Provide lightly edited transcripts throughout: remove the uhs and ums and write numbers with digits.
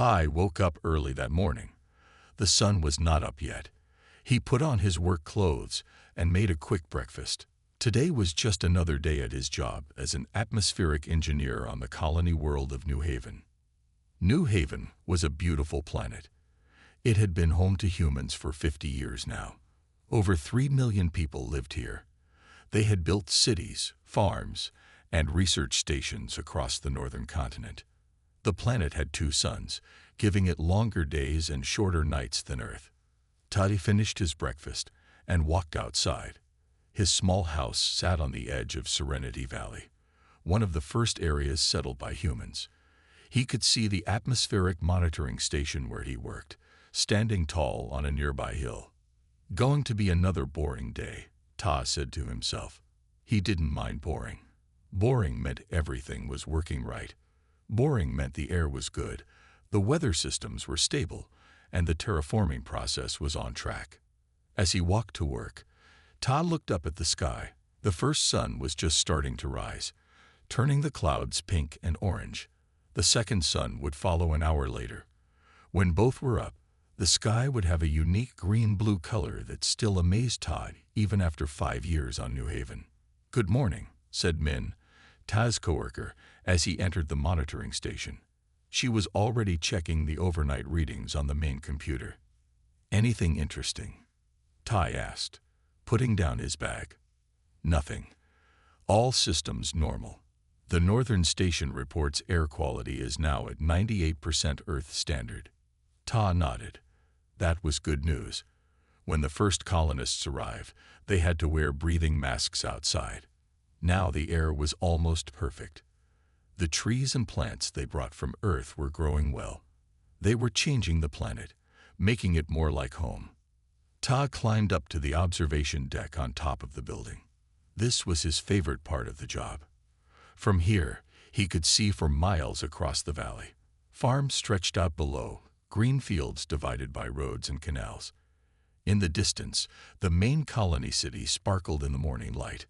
Ty woke up early that morning. The sun was not up yet. He put on his work clothes and made a quick breakfast. Today was just another day at his job as an atmospheric engineer on the colony world of New Haven. New Haven was a beautiful planet. It had been home to humans for 50 years now. Over 3 million people lived here. They had built cities, farms, and research stations across the northern continent. The planet had 2 suns, giving it longer days and shorter nights than Earth. Toddy finished his breakfast and walked outside. His small house sat on the edge of Serenity Valley, one of the first areas settled by humans. He could see the atmospheric monitoring station where he worked, standing tall on a nearby hill. Going to be another boring day, Ta said to himself. He didn't mind boring. Boring meant everything was working right. Boring meant the air was good, the weather systems were stable, and the terraforming process was on track. As he walked to work, Ta looked up at the sky. The first sun was just starting to rise, turning the clouds pink and orange. The second sun would follow an hour later. When both were up, the sky would have a unique green-blue color that still amazed Todd even after 5 years on New Haven. "Good morning," said Min, Ta's coworker, as he entered the monitoring station. She was already checking the overnight readings on the main computer. "Anything interesting?" Ty asked, putting down his bag. "Nothing. All systems normal. The northern station reports air quality is now at 98% Earth standard." Ta nodded. That was good news. When the first colonists arrived, they had to wear breathing masks outside. Now the air was almost perfect. The trees and plants they brought from Earth were growing well. They were changing the planet, making it more like home. Ta climbed up to the observation deck on top of the building. This was his favorite part of the job. From here, he could see for miles across the valley. Farms stretched out below, green fields divided by roads and canals. In the distance, the main colony city sparkled in the morning light.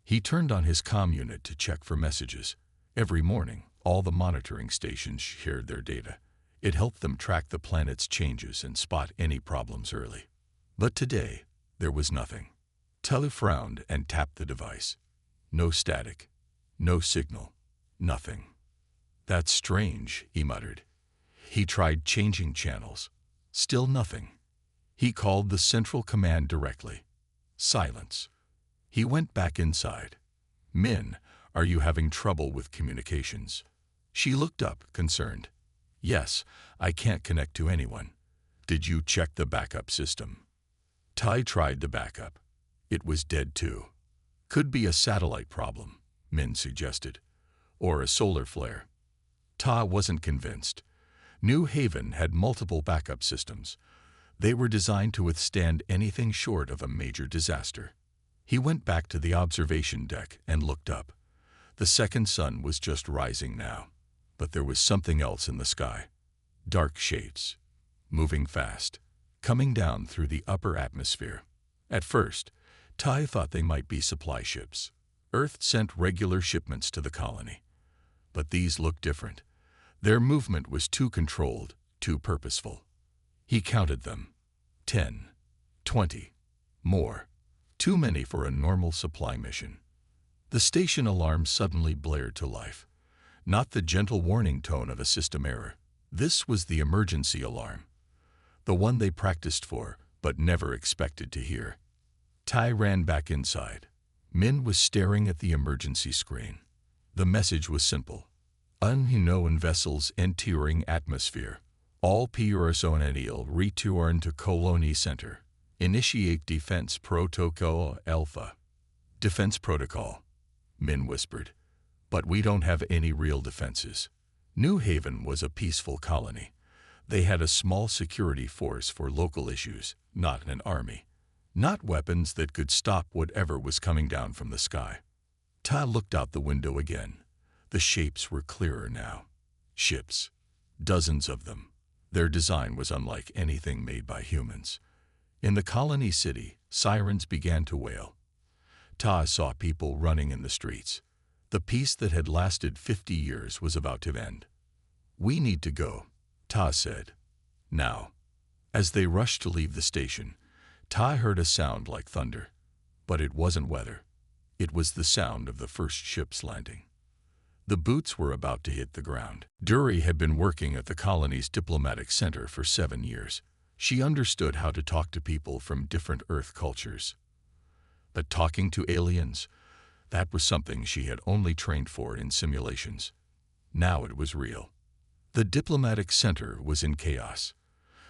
He turned on his comm unit to check for messages. Every morning, all the monitoring stations shared their data. It helped them track the planet's changes and spot any problems early. But today, there was nothing. Tully frowned and tapped the device. No static, no signal, nothing. "That's strange," he muttered. He tried changing channels. Still nothing. He called the central command directly. Silence. He went back inside. "Min, are you having trouble with communications?" She looked up, concerned. "Yes, I can't connect to anyone." "Did you check the backup system?" Ty tried the backup. It was dead too. "Could be a satellite problem," Min suggested. "Or a solar flare." Ta wasn't convinced. New Haven had multiple backup systems. They were designed to withstand anything short of a major disaster. He went back to the observation deck and looked up. The second sun was just rising now, but there was something else in the sky. Dark shapes, moving fast, coming down through the upper atmosphere. At first, Ty thought they might be supply ships. Earth sent regular shipments to the colony. But these looked different. Their movement was too controlled, too purposeful. He counted them. 10, 20, more. Too many for a normal supply mission. The station alarm suddenly blared to life. Not the gentle warning tone of a system error. This was the emergency alarm. The one they practiced for, but never expected to hear. Ty ran back inside. Min was staring at the emergency screen. The message was simple. "Unknown vessels entering atmosphere. All personnel return to colony center. Initiate defense protocol Alpha." "Defense protocol," Min whispered. "But we don't have any real defenses." New Haven was a peaceful colony. They had a small security force for local issues, not an army. Not weapons that could stop whatever was coming down from the sky. Ta looked out the window again. The shapes were clearer now. Ships. Dozens of them. Their design was unlike anything made by humans. In the colony city, sirens began to wail. Ta saw people running in the streets. The peace that had lasted 50 years was about to end. "We need to go," Ta said. Now. As they rushed to leave the station, Ta heard a sound like thunder. But it wasn't weather. It was the sound of the first ship's landing. The boots were about to hit the ground. Dury had been working at the colony's diplomatic center for 7 years. She understood how to talk to people from different Earth cultures. But talking to aliens, that was something she had only trained for in simulations. Now it was real. The diplomatic center was in chaos.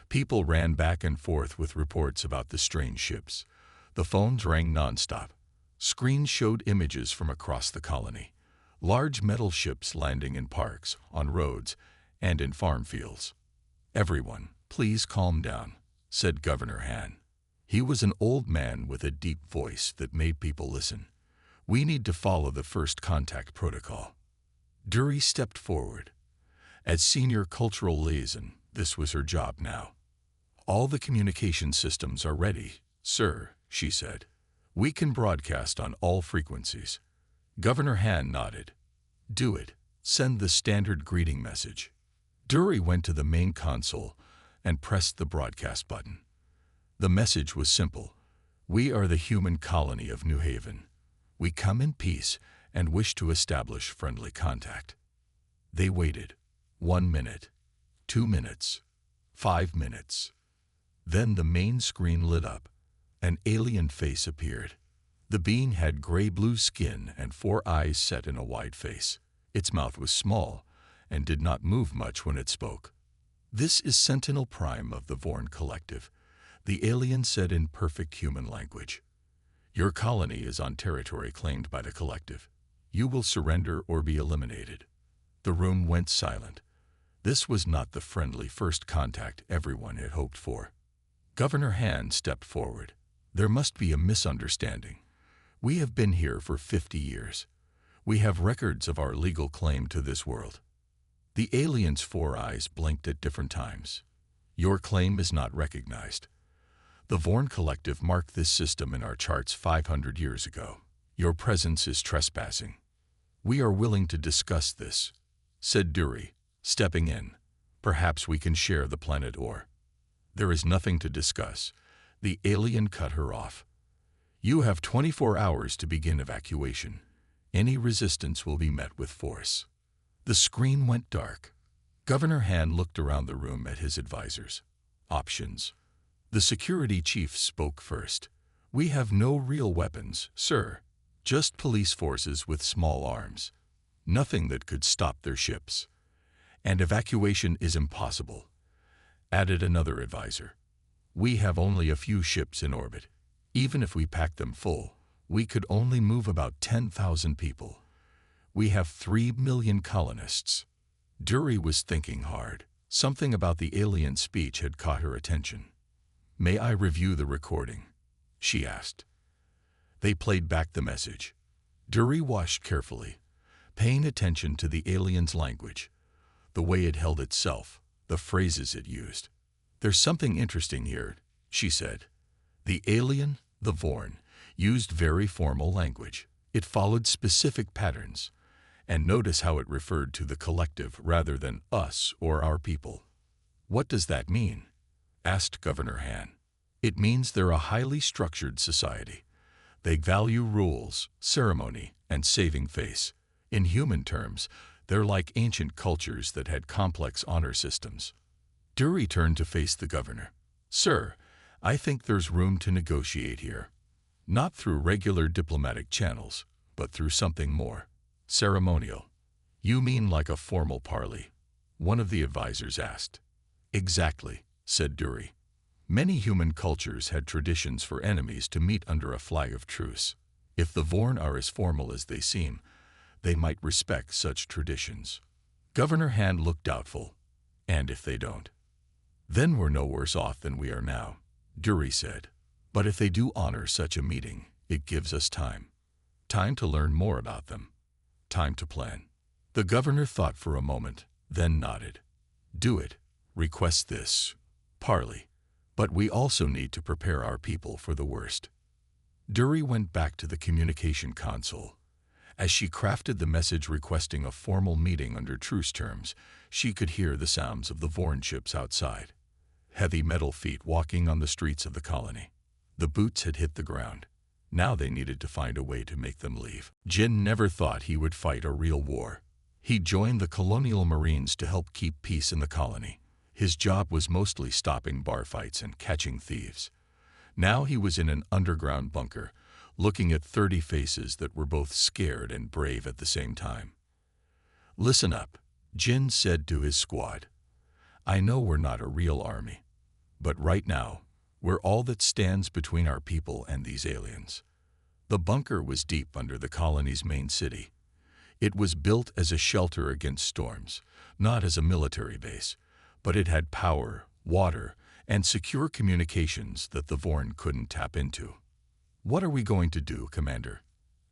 People ran back and forth with reports about the strange ships. The phones rang nonstop. Screens showed images from across the colony. Large metal ships landing in parks, on roads, and in farm fields. "Everyone, please calm down," said Governor Han. He was an old man with a deep voice that made people listen. "We need to follow the first contact protocol." Dury stepped forward. As senior cultural liaison, this was her job now. "All the communication systems are ready, sir," she said. "We can broadcast on all frequencies." Governor Han nodded. "Do it. Send the standard greeting message." Dury went to the main console and pressed the broadcast button. The message was simple. "We are the human colony of New Haven. We come in peace and wish to establish friendly contact." They waited. 1 minute, 2 minutes, 5 minutes. Then the main screen lit up. An alien face appeared. The being had gray-blue skin and 4 eyes set in a wide face. Its mouth was small and did not move much when it spoke. "This is Sentinel Prime of the Vorn Collective," the alien said in perfect human language. "Your colony is on territory claimed by the Collective. You will surrender or be eliminated." The room went silent. This was not the friendly first contact everyone had hoped for. Governor Han stepped forward. "There must be a misunderstanding. We have been here for 50 years. We have records of our legal claim to this world." The alien's 4 eyes blinked at different times. "Your claim is not recognized. The Vorn Collective marked this system in our charts 500 years ago. Your presence is trespassing." "We are willing to discuss this," said Dury, stepping in. "Perhaps we can share the planet or—" "There is nothing to discuss." The alien cut her off. "You have 24 hours to begin evacuation. Any resistance will be met with force." The screen went dark. Governor Han looked around the room at his advisors. "Options." The security chief spoke first. "We have no real weapons, sir. Just police forces with small arms. Nothing that could stop their ships. And evacuation is impossible," added another advisor. "We have only a few ships in orbit. Even if we packed them full, we could only move about 10,000 people. We have 3 million colonists." Dury was thinking hard. Something about the alien speech had caught her attention. "May I review the recording?" she asked. They played back the message. Dury watched carefully, paying attention to the alien's language, the way it held itself, the phrases it used. "There's something interesting here," she said. The alien, the Vorn, used very formal language. It followed specific patterns. And notice how it referred to the collective rather than us or our people. "What does that mean?" asked Governor Han. "It means they're a highly structured society. They value rules, ceremony, and saving face. In human terms, they're like ancient cultures that had complex honor systems." Dury turned to face the governor. "Sir, I think there's room to negotiate here. Not through regular diplomatic channels, but through something more ceremonial." "You mean like a formal parley?" one of the advisors asked. "Exactly," said Dury. "Many human cultures had traditions for enemies to meet under a flag of truce. If the Vorn are as formal as they seem, they might respect such traditions." Governor Han looked doubtful. "And if they don't?" "Then we're no worse off than we are now," Dury said. "But if they do honor such a meeting, it gives us time. Time to learn more about them. Time to plan." The governor thought for a moment, then nodded. "Do it. Request this. Parley. But we also need to prepare our people for the worst." Dury went back to the communication console. As she crafted the message requesting a formal meeting under truce terms, she could hear the sounds of the Vorn ships outside. Heavy metal feet walking on the streets of the colony. The boots had hit the ground. Now they needed to find a way to make them leave. Jin never thought he would fight a real war. He joined the colonial marines to help keep peace in the colony. His job was mostly stopping bar fights and catching thieves. Now he was in an underground bunker, looking at 30 faces that were both scared and brave at the same time. "Listen up," Jin said to his squad. "I know we're not a real army, but right now, we're all that stands between our people and these aliens." The bunker was deep under the colony's main city. It was built as a shelter against storms, not as a military base, but it had power, water, and secure communications that the Vorn couldn't tap into. "What are we going to do, Commander?"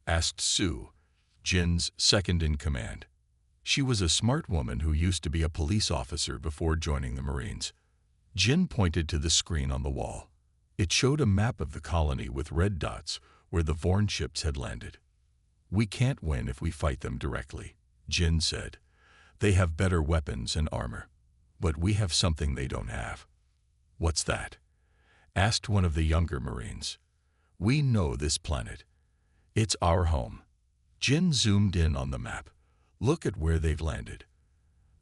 asked Sue, Jin's second-in-command. She was a smart woman who used to be a police officer before joining the Marines. Jin pointed to the screen on the wall. It showed a map of the colony with red dots where the Vorn ships had landed. "We can't win if we fight them directly," Jin said. "They have better weapons and armor, but we have something they don't have." "What's that?" asked one of the younger Marines. "We know this planet. It's our home." Jin zoomed in on the map. "Look at where they've landed.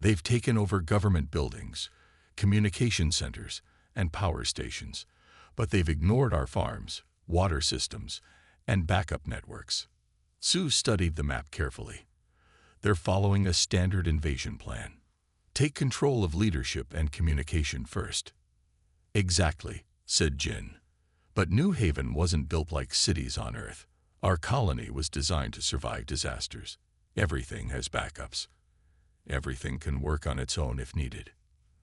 They've taken over government buildings, communication centers, and power stations, but they've ignored our farms, water systems, and backup networks." Sue studied the map carefully. "They're following a standard invasion plan. Take control of leadership and communication first." "Exactly," said Jin. "But New Haven wasn't built like cities on Earth. Our colony was designed to survive disasters. Everything has backups. Everything can work on its own if needed."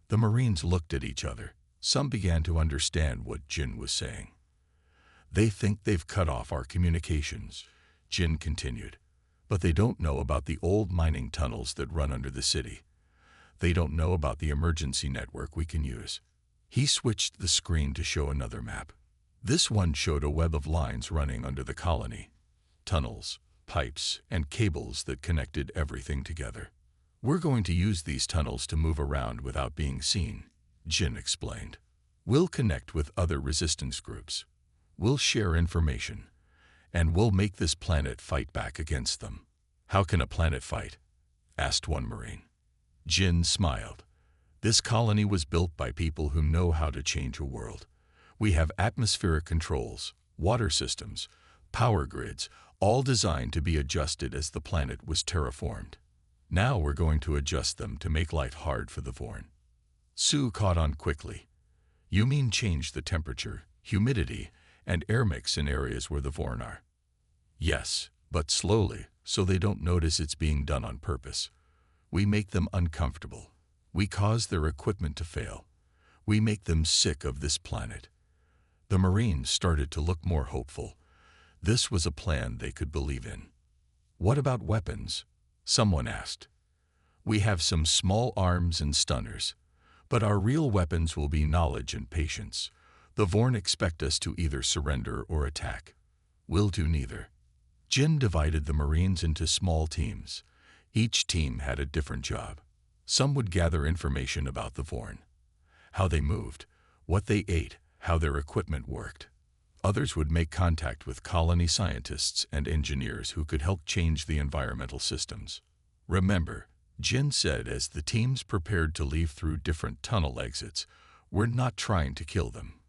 The Marines looked at each other. Some began to understand what Jin was saying. "They think they've cut off our communications," Jin continued. "But they don't know about the old mining tunnels that run under the city. They don't know about the emergency network we can use." He switched the screen to show another map. This one showed a web of lines running under the colony. Tunnels, pipes, and cables that connected everything together. "We're going to use these tunnels to move around without being seen," Jin explained. "We'll connect with other resistance groups. We'll share information. And we'll make this planet fight back against them." "How can a planet fight?" asked one Marine. Jin smiled. "This colony was built by people who know how to change a world. We have atmospheric controls, water systems, power grids, all designed to be adjusted as the planet was terraformed. Now we're going to adjust them to make life hard for the Vorn." Sue caught on quickly. "You mean change the temperature, humidity, and air mix in areas where the Vorn are?" "Yes, but slowly, so they don't notice it's being done on purpose. We make them uncomfortable. We cause their equipment to fail. We make them sick of this planet." The Marines started to look more hopeful. This was a plan they could believe in. "What about weapons?" someone asked. "We have some small arms and stunners, but our real weapons will be knowledge and patience. The Vorn expect us to either surrender or attack. We'll do neither." Jin divided the Marines into small teams. Each team had a different job. Some would gather information about the Vorn, how they moved, what they ate, how their equipment worked. Others would make contact with colony scientists and engineers who could help change the environmental systems. "Remember," Jin said as the teams prepared to leave through different tunnel exits, "we're not trying to kill them.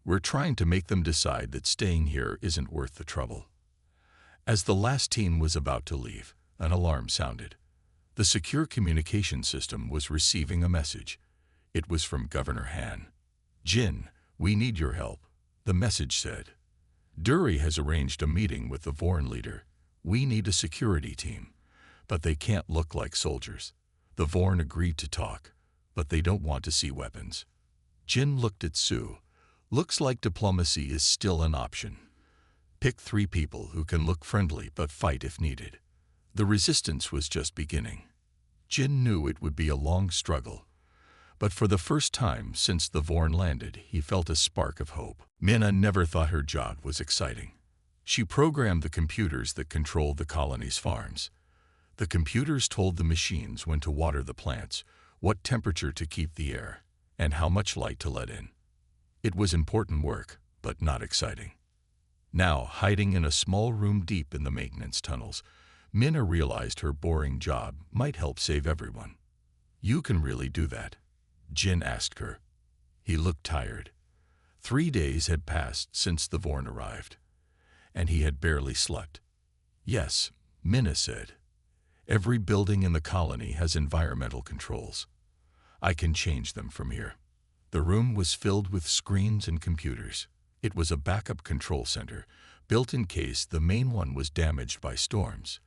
We're trying to make them decide that staying here isn't worth the trouble." As the last team was about to leave, an alarm sounded. The secure communication system was receiving a message. It was from Governor Han. "Jin, we need your help," the message said. "Dury has arranged a meeting with the Vorn leader. We need a security team, but they can't look like soldiers. The Vorn agreed to talk, but they don't want to see weapons." Jin looked at Sue. "Looks like diplomacy is still an option. Pick 3 people who can look friendly but fight if needed." The resistance was just beginning. Jin knew it would be a long struggle, but for the first time since the Vorn landed, he felt a spark of hope. Minna never thought her job was exciting. She programmed the computers that controlled the colony's farms. The computers told the machines when to water the plants, what temperature to keep the air, and how much light to let in. It was important work, but not exciting. Now, hiding in a small room deep in the maintenance tunnels, Minna realized her boring job might help save everyone. "You can really do that?" Jin asked her. He looked tired. 3 days had passed since the Vorn arrived, and he had barely slept. "Yes," Minna said. "Every building in the colony has environmental controls. I can change them from here." The room was filled with screens and computers. It was a backup control center, built in case the main one was damaged by storms.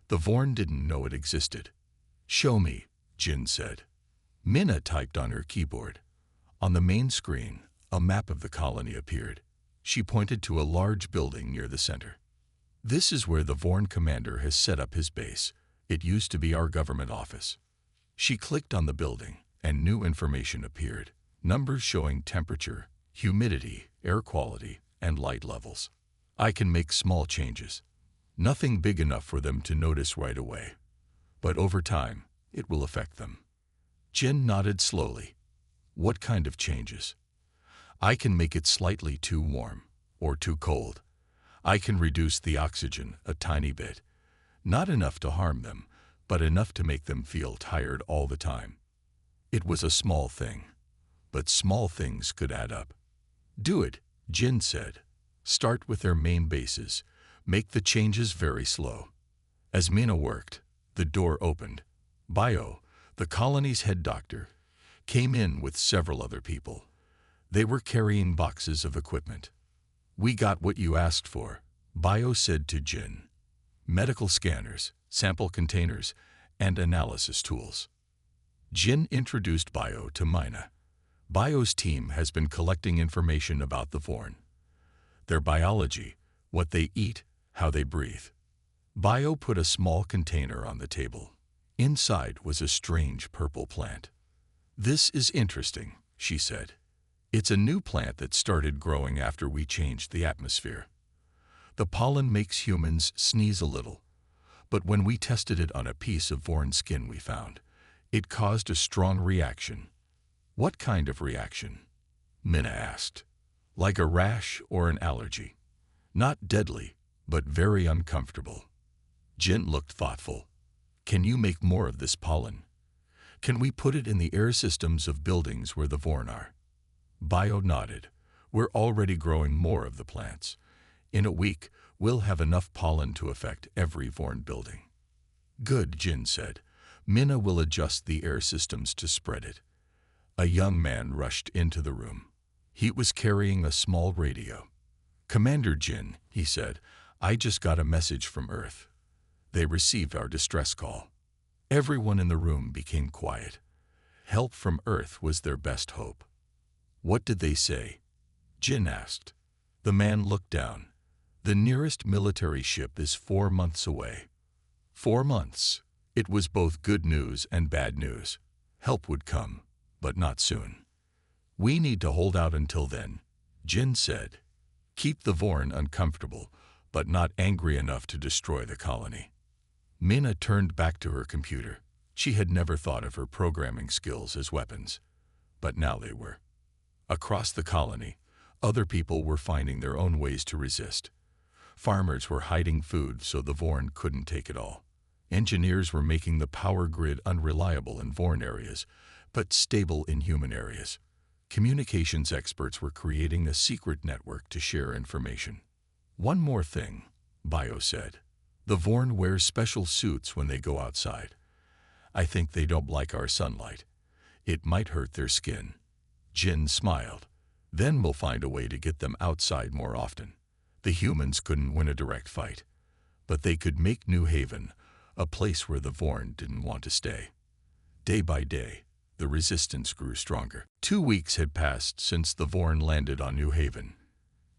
The Vorn didn't know it existed. "Show me," Jin said. Minna typed on her keyboard. On the main screen, a map of the colony appeared. She pointed to a large building near the center. "This is where the Vorn commander has set up his base. It used to be our government office." She clicked on the building, and new information appeared. Numbers showing temperature, humidity, air quality, and light levels. "I can make small changes. Nothing big enough for them to notice right away. But over time, it will affect them." Jin nodded slowly. "What kind of changes?" "I can make it slightly too warm, or too cold. I can reduce the oxygen a tiny bit. Not enough to harm them, but enough to make them feel tired all the time." It was a small thing, but small things could add up. "Do it," Jin said. "Start with their main bases. Make the changes very slow." As Minna worked, the door opened. Bio, the colony's head doctor, came in with several other people. They were carrying boxes of equipment. "We got what you asked for," Bio said to Jin. "Medical scanners, sample containers, and analysis tools." Jin introduced Bio to Minna. Bio's team has been collecting information about the Vorn. Their biology, what they eat, how they breathe. Bio put a small container on the table. Inside was a strange purple plant. "This is interesting," she said. "It's a new plant that started growing after we changed the atmosphere. The pollen makes humans sneeze a little, but when we tested it on a piece of Vorn skin we found, it caused a strong reaction." "What kind of reaction?" Minna asked. "Like a rash or an allergy. Not deadly, but very uncomfortable." Jin looked thoughtful. "Can you make more of this pollen? Can we put it in the air systems of buildings where the Vorn are?" Bio nodded. "We're already growing more of the plants. In a week, we'll have enough pollen to affect every Vorn building." "Good," Jin said. "Minna will adjust the air systems to spread it." A young man rushed into the room. He was carrying a small radio. "Commander Jin," he said, "I just got a message from Earth. They received our distress call." Everyone in the room became quiet. Help from Earth was their best hope. "What did they say?" Jin asked. The man looked down. "The nearest military ship is 4 months away." 4 months. It was both good news and bad news. Help would come, but not soon. "We need to hold out until then," Jin said. "Keep the Vorn uncomfortable, but not angry enough to destroy the colony." Minna turned back to her computer. She had never thought of her programming skills as weapons, but now they were. Across the colony, other people were finding their own ways to resist. Farmers were hiding food so the Vorn couldn't take it all. Engineers were making the power grid unreliable in Vorn areas, but stable in human areas. Communications experts were creating a secret network to share information. "One more thing," Bio said. "The Vorn wear special suits when they go outside. I think they don't like our sunlight. It might hurt their skin." Jin smiled. "Then we'll find a way to get them outside more often." The humans couldn't win a direct fight, but they could make New Haven a place where the Vorn didn't want to stay. Day by day, the resistance grew stronger. 2 weeks had passed since the Vorn landed on New Haven.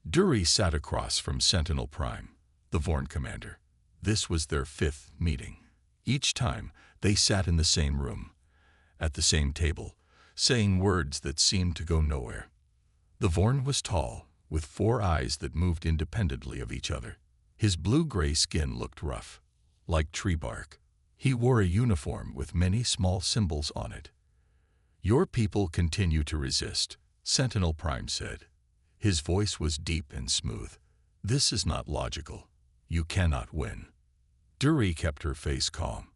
Dury sat across from Sentinel Prime, the Vorn commander. This was their 5th meeting. Each time, they sat in the same room, at the same table, saying words that seemed to go nowhere. The Vorn was tall, with 4 eyes that moved independently of each other. His blue-gray skin looked rough, like tree bark. He wore a uniform with many small symbols on it. "Your people continue to resist," Sentinel Prime said. His voice was deep and smooth. "This is not logical. You cannot win." Duri kept her face calm.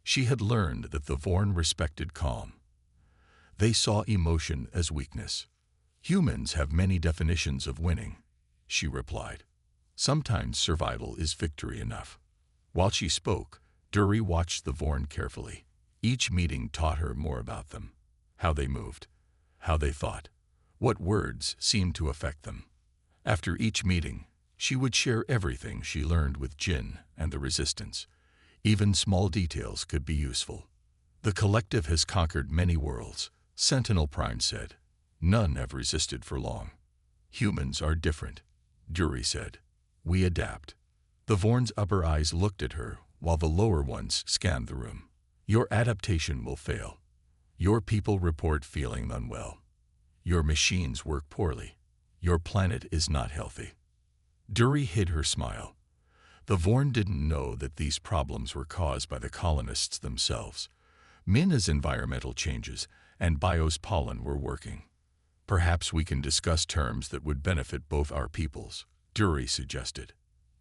She had learned that the Vorn respected calm. They saw emotion as weakness. "Humans have many definitions of winning," she replied. "Sometimes survival is victory enough." While she spoke, Duri watched the Vorn carefully. Each meeting taught her more about them. How they moved, how they thought, what words seemed to affect them. After each meeting, she would share everything she learned with Jin and the Resistance. Even small details could be useful. "The collective has conquered many worlds," Sentinel Prime said. "None have resisted for long." "Humans are different," Duri said. "We adapt." The Vorn's upper eyes looked at her, while the lower ones scanned the room. "Your adaptation will fail. Your people report feeling unwell. Your machines work poorly. Your planet is not healthy." Duri hid her smile. The Vorn didn't know that these problems were caused by the colonists themselves. Mina's environmental changes and Bio's pollen were working. "Perhaps we can discuss terms that would benefit both our peoples," Duri suggested.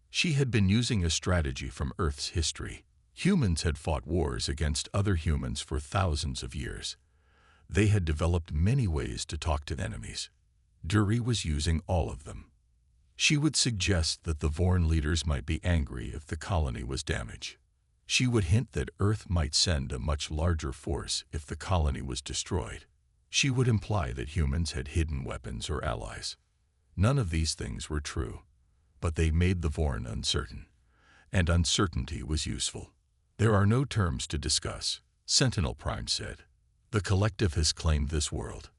She had been using a strategy from Earth's history. Humans had fought wars against other humans for thousands of years. They had developed many ways to talk to enemies. Duri was using all of them. She would suggest that the Vorn leaders might be angry if the colony was damaged. She would hint that Earth might send a much larger force if the colony was destroyed. She would imply that humans had hidden weapons or allies. None of these things were true, but they made the Vorn uncertain, and uncertainty was useful. "There are no terms to discuss," Sentinel Prime said. "The collective has claimed this world."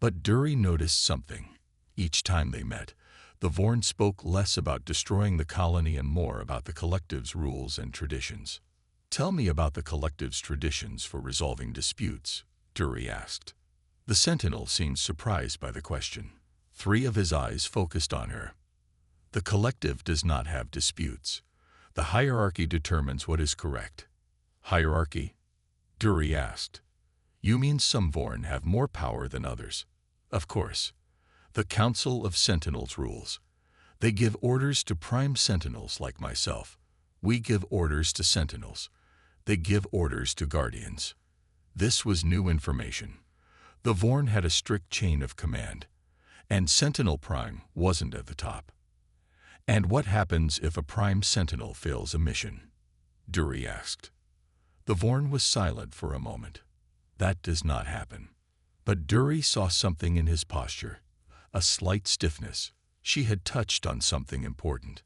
But Duri noticed something. Each time they met, the Vorn spoke less about destroying the colony and more about the collective's rules and traditions. "Tell me about the collective's traditions for resolving disputes," Duri asked. The Sentinel seemed surprised by the question. 3 of his eyes focused on her. "The collective does not have disputes. The hierarchy determines what is correct." "Hierarchy?" Duri asked. "You mean some Vorn have more power than others?" "Of course. The Council of Sentinels rules. They give orders to Prime Sentinels like myself. We give orders to Sentinels. They give orders to Guardians." This was new information. The Vorn had a strict chain of command, and Sentinel Prime wasn't at the top. "And what happens if a Prime Sentinel fails a mission?" Duri asked. The Vorn was silent for a moment. "That does not happen." But Duri saw something in his posture, a slight stiffness. She had touched on something important.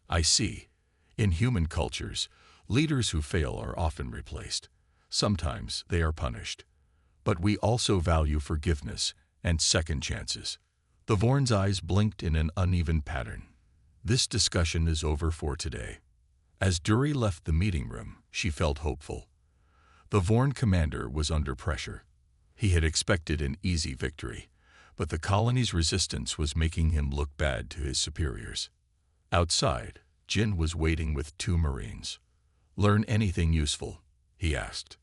"I see. In human cultures, leaders who fail are often replaced. Sometimes they are punished. But we also value forgiveness and second chances." The Vorn's eyes blinked in an uneven pattern. "This discussion is over for today." As Duri left the meeting room, she felt hopeful. The Vorn commander was under pressure. He had expected an easy victory, but the colony's resistance was making him look bad to his superiors. Outside, Jin was waiting with 2 Marines. "Learn anything useful?" he asked.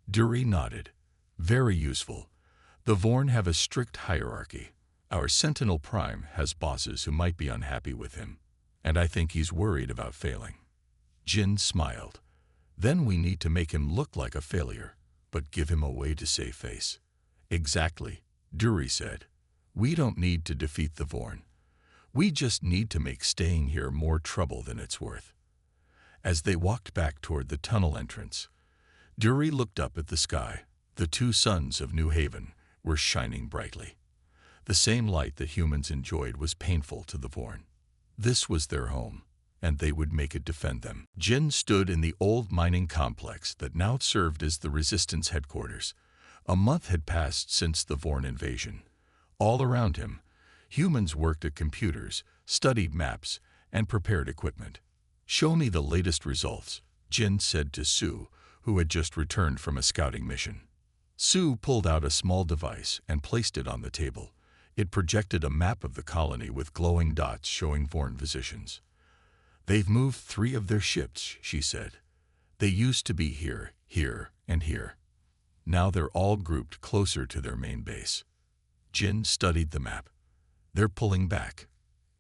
Duri nodded. "Very useful. The Vorn have a strict hierarchy. Our Sentinel Prime has bosses who might be unhappy with him, and I think he's worried about failing." Jin smiled. "Then we need to make him look like a failure, but give him a way to save face." "Exactly," Duri said. "We don't need to defeat the Vorn. We just need to make staying here more trouble than it's worth." As they walked back toward the tunnel entrance, Duri looked up at the sky. The 2 suns of New Haven were shining brightly. The same light that humans enjoyed was painful to the Vorn. This was their home, and they would make it defend them. Jin stood in the old mining complex that now served as the Resistance headquarters. A month had passed since the Vorn invasion. All around him, humans worked at computers, studied maps, and prepared equipment. "Show me the latest results," Jin said to Sue, who had just returned from a scouting mission. Sue pulled out a small device and placed it on the table. It projected a map of the colony with glowing dots showing Vorn positions. They've moved 3 of their ships, she said. They used to be here, here, and here. Now they're all grouped closer to their main base. Jin studied the map. They're pulling back,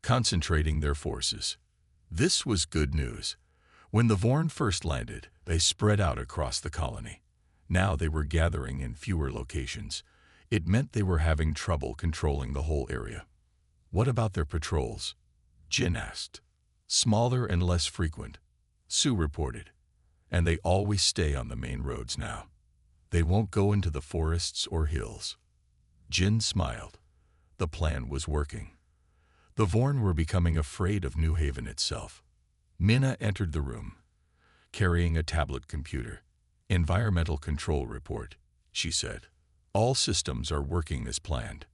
concentrating their forces. This was good news. When the Vorn first landed, they spread out across the colony. Now they were gathering in fewer locations. It meant they were having trouble controlling the whole area. What about their patrols? Jin asked. Smaller and less frequent, Sue reported. And they always stay on the main roads now. They won't go into the forests or hills. Jin smiled. The plan was working. The Vorn were becoming afraid of New Haven itself. Minna entered the room, carrying a tablet computer. Environmental control report, she said. All systems are working as planned.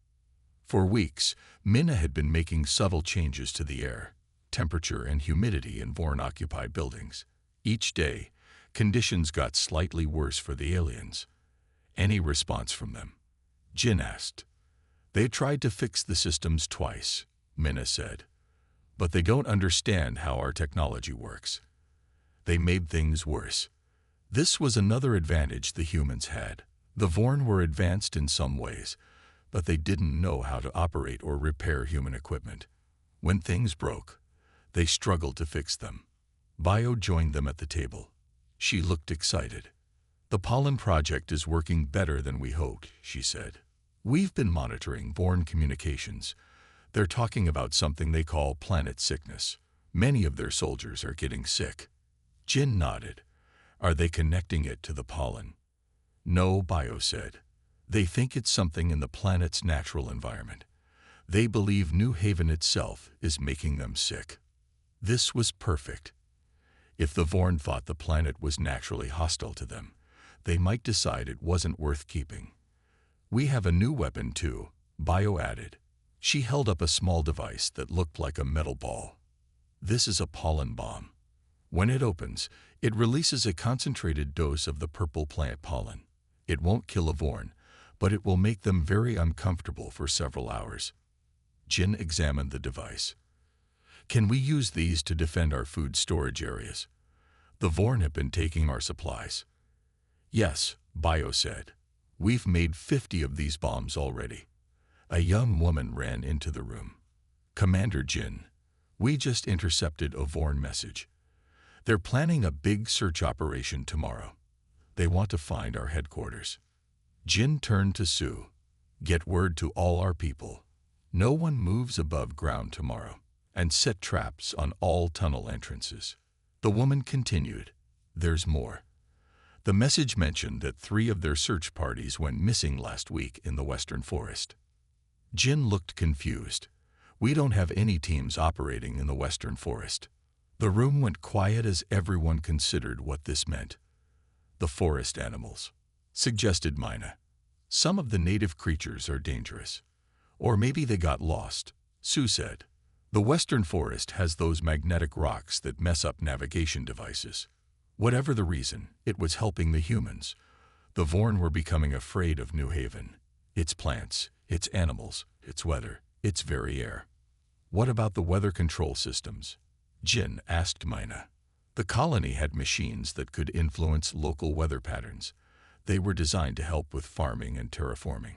For weeks, Minna had been making subtle changes to the air, temperature, and humidity in Vorn-occupied buildings. Each day, conditions got slightly worse for the aliens. Any response from them? Jin asked. They tried to fix the systems twice, Minna said. But they don't understand how our technology works. They made things worse. This was another advantage the humans had. The Vorn were advanced in some ways, but they didn't know how to operate or repair human equipment. When things broke, they struggled to fix them. Bio joined them at the table. She looked excited. The pollen project is working better than we hoped, she said. We've been monitoring Vorn communications. They're talking about something they call planet sickness. Many of their soldiers are getting sick. Jin nodded. Are they connecting it to the pollen? No, Bio said. They think it's something in the planet's natural environment. They believe New Haven itself is making them sick. This was perfect. If the Vorn thought the planet was naturally hostile to them, they might decide it wasn't worth keeping. We have a new weapon too, Bio added. She held up a small device that looked like a metal ball. This is a pollen bomb. When it opens, it releases a concentrated dose of the purple plant pollen. It won't kill a Vorn, but it will make them very uncomfortable for several hours. Jin examined the device. Can we use these to defend our food storage areas? The Vorn have been taking our supplies. Yes, Bio said. We've made 50 of these bombs already. A young woman ran into the room. Commander Jin, we just intercepted a Vorn message. They're planning a big search operation tomorrow. They want to find our headquarters. Jin turned to Sue. Get word to all our people. No one moves above ground tomorrow, and set traps on all tunnel entrances. The woman continued. There's more. The message mentioned that 3 of their search parties went missing last week in the Western Forest. Jin looked confused. We don't have any teams operating in the Western Forest. The room went quiet as everyone considered what this meant. The forest animals, suggested Mina. Some of the native creatures are dangerous. Or maybe they got lost, Sue said. The Western Forest has those magnetic rocks that mess up navigation devices. Whatever the reason, it was helping the humans. The Vorn were becoming afraid of New Haven. Its plants, its animals, its weather, its very air. What about the weather control systems? Jin asked Mina. The colony had machines that could influence local weather patterns. They were designed to help with farming and terraforming.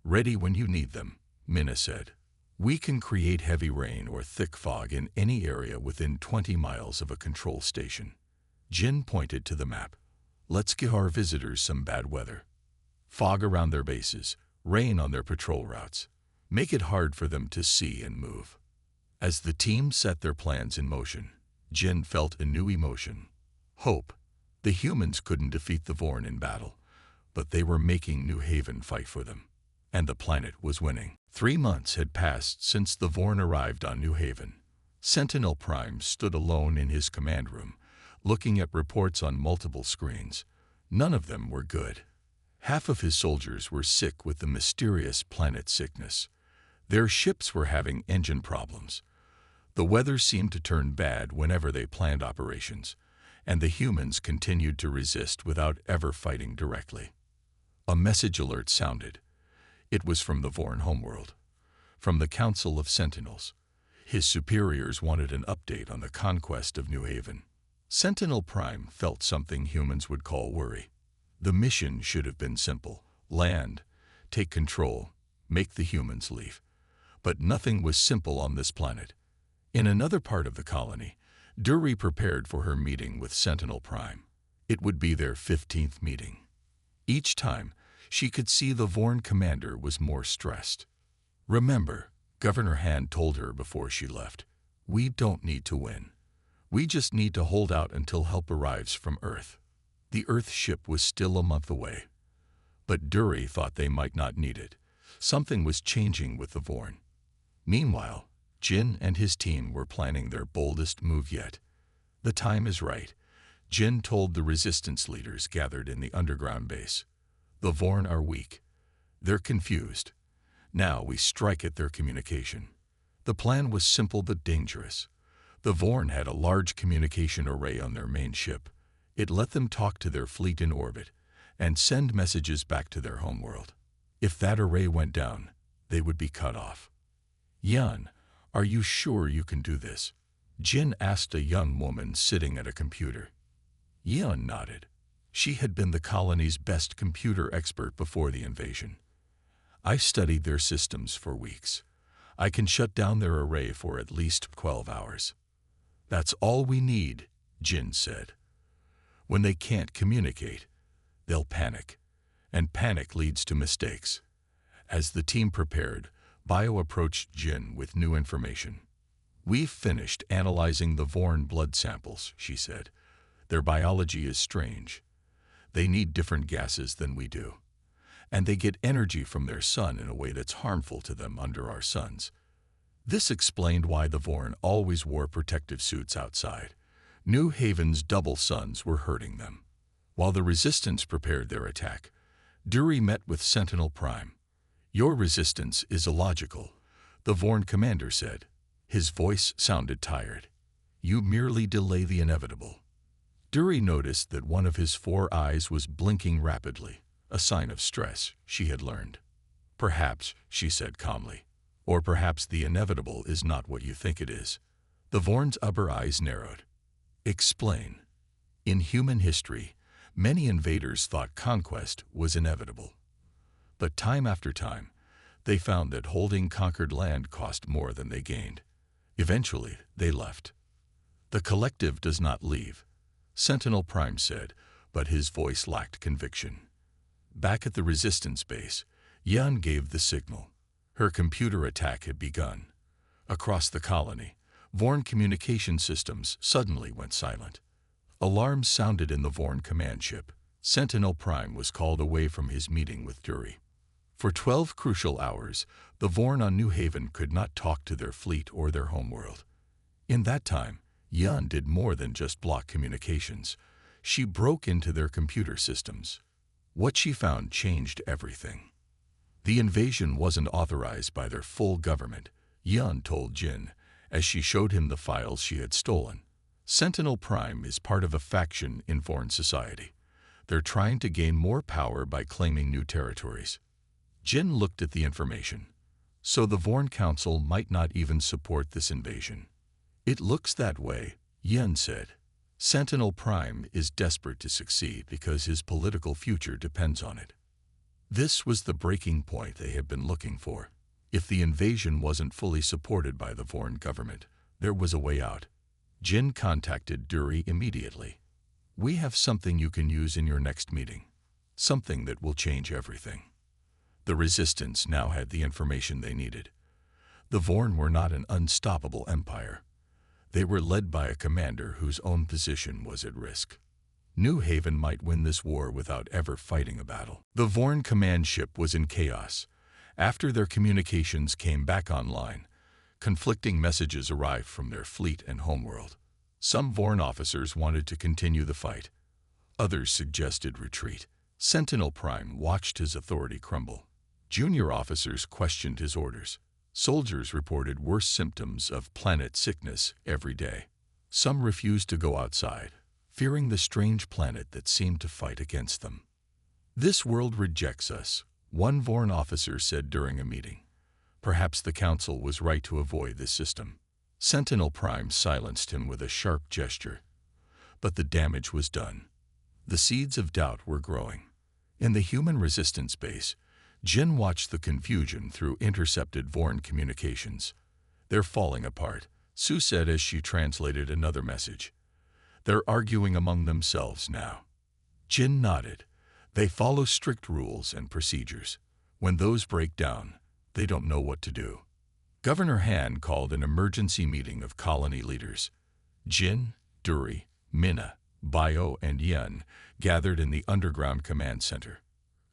Ready when you need them, Minna said. We can create heavy rain or thick fog in any area within 20 miles of a control station. Jin pointed to the map. Let's give our visitors some bad weather. Fog around their bases, rain on their patrol routes. Make it hard for them to see and move. As the team set their plans in motion, Jin felt a new emotion. Hope. The humans couldn't defeat the Vorn in battle, but they were making New Haven fight for them. And the planet was winning. 3 months had passed since the Vorn arrived on New Haven. Sentinel Prime stood alone in his command room, looking at reports on multiple screens. None of them were good. Half of his soldiers were sick with the mysterious planet sickness. Their ships were having engine problems. The weather seemed to turn bad whenever they planned operations, and the humans continued to resist without ever fighting directly. A message alert sounded. It was from the Vorn homeworld, from the Council of Sentinels. His superiors wanted an update on the conquest of New Haven. Sentinel Prime felt something humans would call worry. The mission should have been simple: land, take control, make the humans leave. But nothing was simple on this planet. In another part of the colony, Dury prepared for her meeting with Sentinel Prime. It would be their 15th meeting. Each time, she could see the Vorn commander was more stressed. "Remember," Governor Hand told her before she left, "we don't need to win. We just need to hold out until help arrives from Earth." The Earth ship was still a month away. But Dury thought they might not need it. Something was changing with the Vorn. Meanwhile, Jin and his team were planning their boldest move yet. "The time is right," Jin told the resistance leaders gathered in the underground base. "The Vorn are weak. They're confused. Now we strike at their communication." The plan was simple but dangerous. The Vorn had a large communication array on their main ship. It let them talk to their fleet in orbit and send messages back to their homeworld. If that array went down, they would be cut off. "Yan, are you sure you can do this?" Jin asked a young woman sitting at a computer. Yan nodded. She had been the colony's best computer expert before the invasion. "I studied their systems for weeks. I can shut down their array for at least 12 hours. "That's all we need," Jin said. "When they can't communicate, they'll panic, and panic leads to mistakes." As the team prepared, Bio approached Jin with new information. "We've finished analyzing the Vorn blood samples," she said. "Their biology is strange. They need different gases than we do. And they get energy from their sun in a way that's harmful to them under our suns." This explained why the Vorn always wore protective suits outside. New Haven's double suns were hurting them. While the resistance prepared their attack, Dury met with Sentinel Prime. "Your resistance is illogical," the Vorn commander said. His voice sounded tired. "You merely delay the inevitable." Dury noticed that one of his 4 eyes was blinking rapidly, a sign of stress, she had learned. "Perhaps," she said calmly, "or perhaps the inevitable is not what you think it is." The Vorn's upper eyes narrowed. "Explain." In human history, many invaders thought conquest was inevitable. But time after time, they found that holding conquered land cost more than they gained. Eventually, they left. "The collective does not leave," Sentinel Prime said, but his voice lacked conviction. Back at the resistance base, Yan gave the signal. Her computer attack had begun. Across the colony, Vorn communication systems suddenly went silent. Alarms sounded in the Vorn command ship. Sentinel Prime was called away from his meeting with Dury. For 12 crucial hours, the Vorn on New Haven could not talk to their fleet or their homeworld. In that time, Yan did more than just block communications. She broke into their computer systems. What she found changed everything. The invasion wasn't authorized by their full government, Yan told Jin, as she showed him the files she had stolen. Sentinel Prime is part of a faction in Vorn society. They're trying to gain more power by claiming new territories. Jin looked at the information. So the Vorn Council might not even support this invasion. "It looks that way," Yan said. "Sentinel Prime is desperate to succeed because his political future depends on it." This was the breaking point they had been looking for. If the invasion wasn't fully supported by the Vorn government, there was a way out. Jin contacted Dury immediately. "We have something you can use in your next meeting. Something that will change everything." The resistance now had the information they needed. The Vorn were not an unstoppable empire. They were led by a commander whose own position was at risk. New Haven might win this war without ever fighting a battle. The Vorn command ship was in chaos. After their communications came back online, conflicting messages arrived from their fleet and homeworld. Some Vorn officers wanted to continue the fight. Others suggested retreat. Sentinel Prime watched his authority crumble. Junior officers questioned his orders. Soldiers reported worse symptoms of planet sickness every day. Some refused to go outside, fearing the strange planet that seemed to fight against them. "This world rejects us," one Vorn officer said during a meeting. Perhaps the council was right to avoid this system. Sentinel Prime silenced him with a sharp gesture. But the damage was done. The seeds of doubt were growing. In the human resistance base, Jin watched the confusion through intercepted Vorn communications. "They're falling apart," Sue said as she translated another message. "They're arguing among themselves now." Jin nodded. "They follow strict rules and procedures. When those break down, they don't know what to do." Governor Han called an emergency meeting of colony leaders. Jin, Duri, Minna, Bio, and Yen gathered in the underground command center.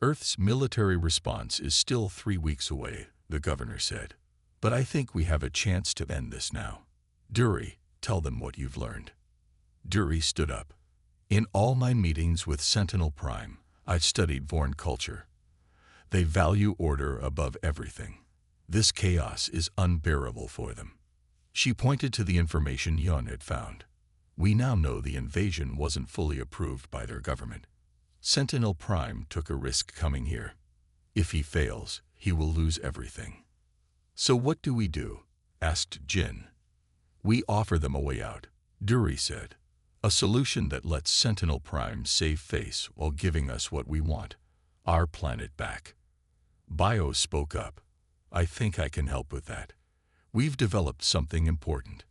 "Earth's military response is still 3 weeks away," the governor said. "But I think we have a chance to end this now. Duri, tell them what you've learned." Duri stood up. "In all my meetings with Sentinel Prime, I've studied Vorn culture. They value order above everything. This chaos is unbearable for them." She pointed to the information Yun had found. "We now know the invasion wasn't fully approved by their government. Sentinel Prime took a risk coming here. If he fails, he will lose everything." "So what do we do?" asked Jin. "We offer them a way out," Duri said. "A solution that lets Sentinel Prime save face while giving us what we want, our planet back." Bio spoke up. "I think I can help with that. We've developed something important."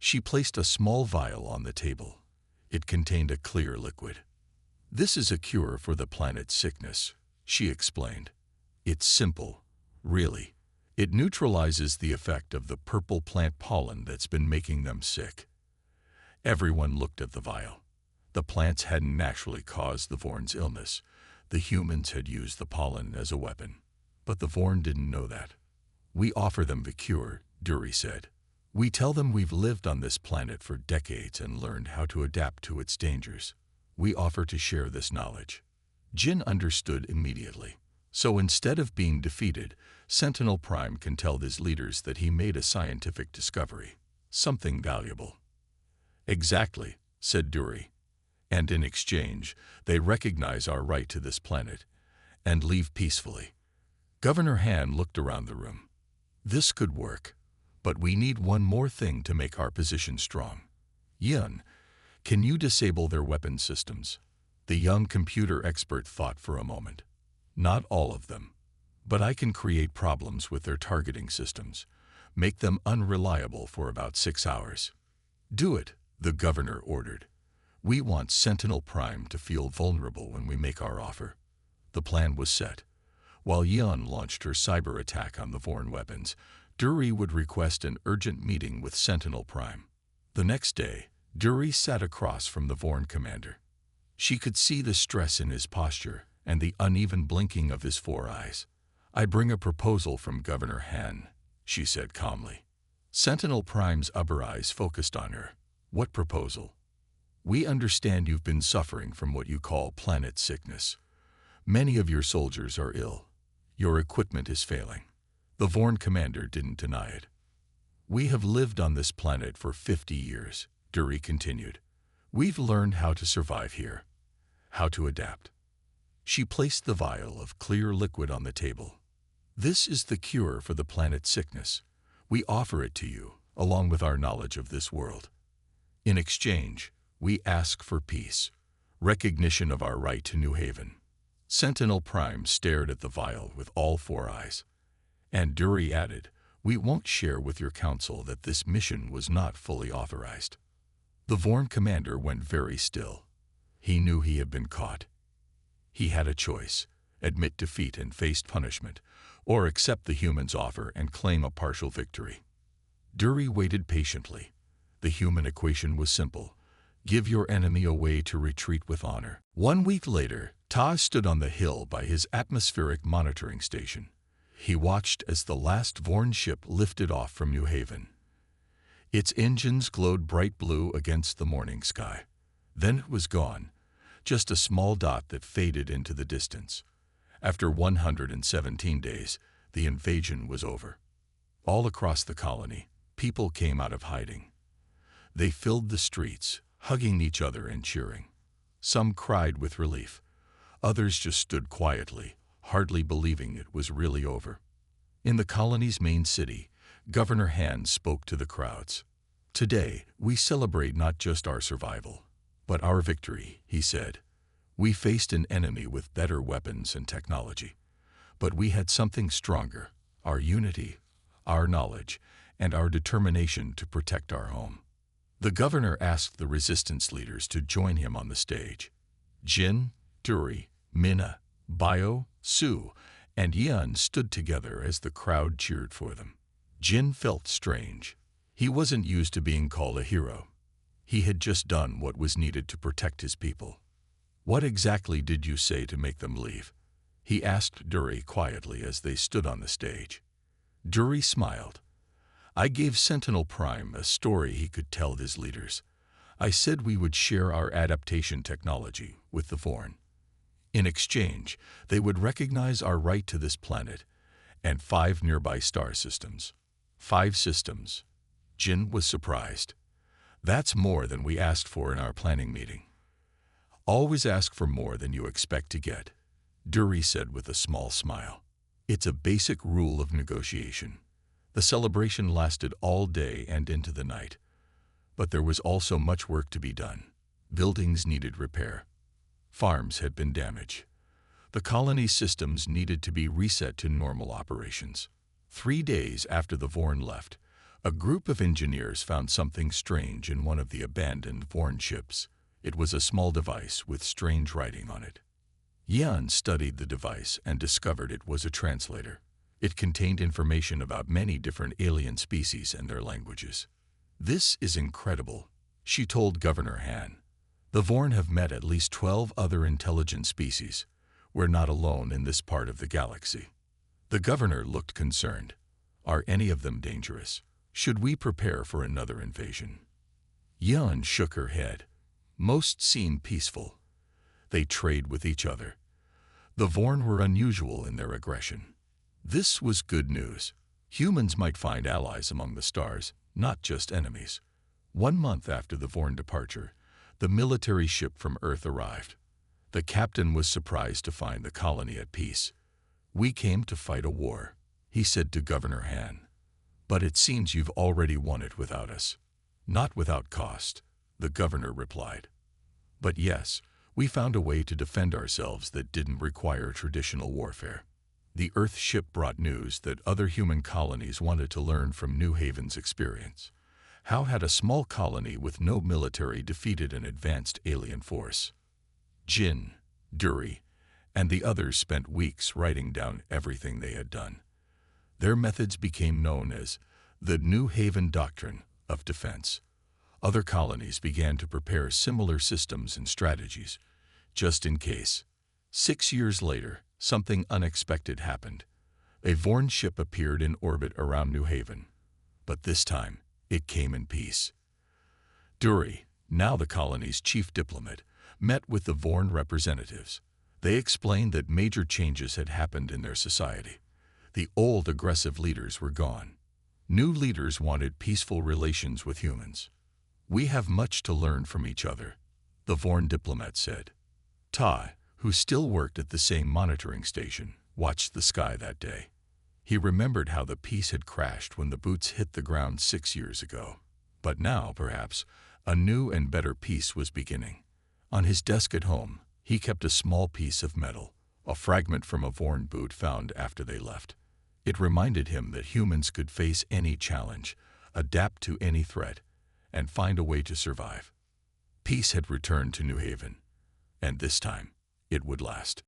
She placed a small vial on the table. It contained a clear liquid. "This is a cure for the planet's sickness," she explained. "It's simple, really. It neutralizes the effect of the purple plant pollen that's been making them sick." Everyone looked at the vial. The plants hadn't naturally caused the Vorn's illness. The humans had used the pollen as a weapon. But the Vorn didn't know that. "We offer them the cure," Duri said. "We tell them we've lived on this planet for decades and learned how to adapt to its dangers. We offer to share this knowledge." Jin understood immediately. So instead of being defeated, Sentinel Prime can tell his leaders that he made a scientific discovery, something valuable. "Exactly," said Duri. "And in exchange, they recognize our right to this planet and leave peacefully." Governor Han looked around the room. "This could work, but we need one more thing to make our position strong. Yun, can you disable their weapon systems?" The young computer expert thought for a moment. "Not all of them, but I can create problems with their targeting systems, make them unreliable for about 6 hours." "Do it," the governor ordered. "We want Sentinel Prime to feel vulnerable when we make our offer." The plan was set. While Yun launched her cyber attack on the Vorn weapons, Duri would request an urgent meeting with Sentinel Prime. The next day, Duri sat across from the Vorn commander. She could see the stress in his posture and the uneven blinking of his 4 eyes. "I bring a proposal from Governor Han," she said calmly. Sentinel Prime's upper eyes focused on her. "What proposal?" "We understand you've been suffering from what you call planet sickness. Many of your soldiers are ill. Your equipment is failing." The Vorn commander didn't deny it. "We have lived on this planet for 50 years, Duri continued. "We've learned how to survive here, how to adapt." She placed the vial of clear liquid on the table. "This is the cure for the planet's sickness. We offer it to you, along with our knowledge of this world. In exchange, we ask for peace, recognition of our right to New Haven." Sentinel Prime stared at the vial with all 4 eyes. And Duri added, "We won't share with your council that this mission was not fully authorized." The Vorn commander went very still. He knew he had been caught. He had a choice: admit defeat and face punishment, or accept the humans' offer and claim a partial victory. Duri waited patiently. The human equation was simple: give your enemy a way to retreat with honor. 1 week later, Taz stood on the hill by his atmospheric monitoring station. He watched as the last Vorn ship lifted off from New Haven. Its engines glowed bright blue against the morning sky. Then it was gone, just a small dot that faded into the distance. After 117 days, the invasion was over. All across the colony, people came out of hiding. They filled the streets, hugging each other and cheering. Some cried with relief. Others just stood quietly, hardly believing it was really over. In the colony's main city, Governor Han spoke to the crowds. Today, we celebrate not just our survival, but our victory, he said. We faced an enemy with better weapons and technology, but we had something stronger, our unity, our knowledge, and our determination to protect our home. The governor asked the resistance leaders to join him on the stage. Jin, Duri, Minna, Bio, Su, and Yan stood together as the crowd cheered for them. Jin felt strange. He wasn't used to being called a hero. He had just done what was needed to protect his people. What exactly did you say to make them leave? He asked Duri quietly as they stood on the stage. Duri smiled. I gave Sentinel Prime a story he could tell his leaders. I said we would share our adaptation technology with the Vorn. In exchange, they would recognize our right to this planet and 5 nearby star systems. 5 systems. Jin was surprised. That's more than we asked for in our planning meeting. Always ask for more than you expect to get, Duri said with a small smile. It's a basic rule of negotiation. The celebration lasted all day and into the night. But there was also much work to be done. Buildings needed repair. Farms had been damaged. The colony systems needed to be reset to normal operations. 3 days after the Vorn left, a group of engineers found something strange in one of the abandoned Vorn ships. It was a small device with strange writing on it. Yan studied the device and discovered it was a translator. It contained information about many different alien species and their languages. This is incredible, she told Governor Han. The Vorn have met at least 12 other intelligent species. We're not alone in this part of the galaxy. The governor looked concerned. Are any of them dangerous? Should we prepare for another invasion? Yan shook her head. Most seem peaceful. They trade with each other. The Vorn were unusual in their aggression. This was good news. Humans might find allies among the stars, not just enemies. 1 month after the Vorn departure, the military ship from Earth arrived. The captain was surprised to find the colony at peace. We came to fight a war, he said to Governor Han. But it seems you've already won it without us. Not without cost, the governor replied. But yes, we found a way to defend ourselves that didn't require traditional warfare. The Earth ship brought news that other human colonies wanted to learn from New Haven's experience. How had a small colony with no military defeated an advanced alien force? Jin, Duri, and the others spent weeks writing down everything they had done. Their methods became known as the New Haven Doctrine of Defense. Other colonies began to prepare similar systems and strategies, just in case. 6 years later, something unexpected happened. A Vorn ship appeared in orbit around New Haven, but this time it came in peace. Duri, now the colony's chief diplomat, met with the Vorn representatives. They explained that major changes had happened in their society. The old aggressive leaders were gone. New leaders wanted peaceful relations with humans. We have much to learn from each other, the Vorn diplomat said. Ta, who still worked at the same monitoring station, watched the sky that day. He remembered how the peace had crashed when the boots hit the ground 6 years ago. But now, perhaps, a new and better peace was beginning. On his desk at home, he kept a small piece of metal, a fragment from a Vorn boot found after they left. It reminded him that humans could face any challenge, adapt to any threat, and find a way to survive. Peace had returned to New Haven, and this time it would last.